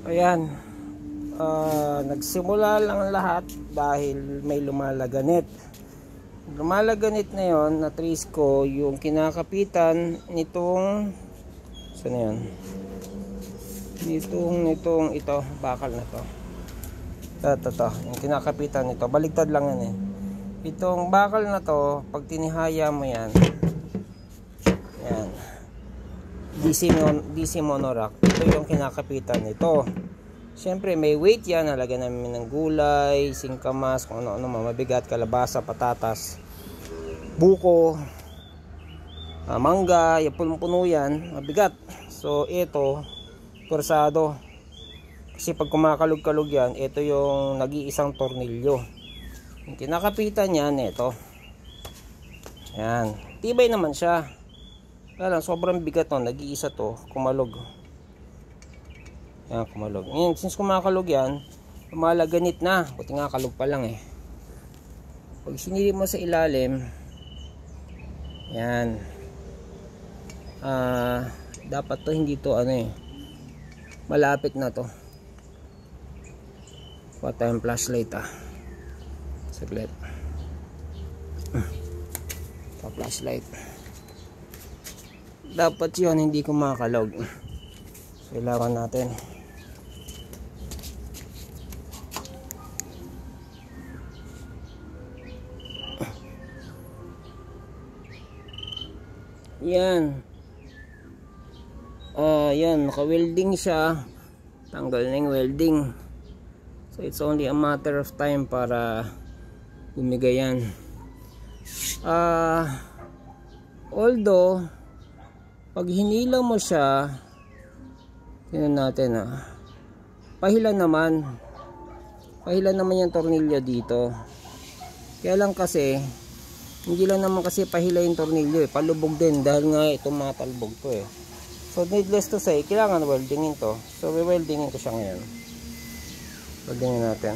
Ayan, nagsimula lang lahat dahil may lumalaganit. Lumalaganit na yon, na trace ko yung kinakapitan nitong saan na yun? Nitong ito, bakal na to. Ito, yung kinakapitan nito, baligtad lang yan eh. Itong bakal na to, pag tinihaya mo yan, yan, DC monorack, ito yung kinakapitan nito. Siyempre may weight yan, nalagyan namin ng gulay, singkamas, kung ano-ano, mabigat, kalabasa, patatas, buko, mangga, yung punong-puno yan, mabigat. So ito, pursado. Kasi pag kumakalog-kalog yan, ito yung nag-iisang tornilyo. Yung kinakapitan yan, ito. Yan, tibay naman siya. Kaya lang, sobrang bigat to, nag-iisa to, kumalog. Yan, kumalog. Yan, since kumakalog yan, lumalaganit na. Buti nga kalog pa lang eh. Pag sinilip mo sa ilalim, yan. Dapat to, hindi to ano eh. Malapit na to. Kuha tayong flashlight Saglit. Ito, flashlight. Dapat yun, hindi kumakalog. So, ilawan natin. Yan. Yan, naka-welding siya. Tanggal na yung welding. So it's only a matter of time para bumigay yan. Although pag hinila mo siya, tingnan natin pahila naman yung tornilyo dito. Kaya lang kasi hindi lang naman kasi pahila yung tornilyo eh, palubog din dahil nga ito matalbog to eh. So needless to say, kailangan weldingin to. So weldingin ko siya ngayon. Weldingin natin.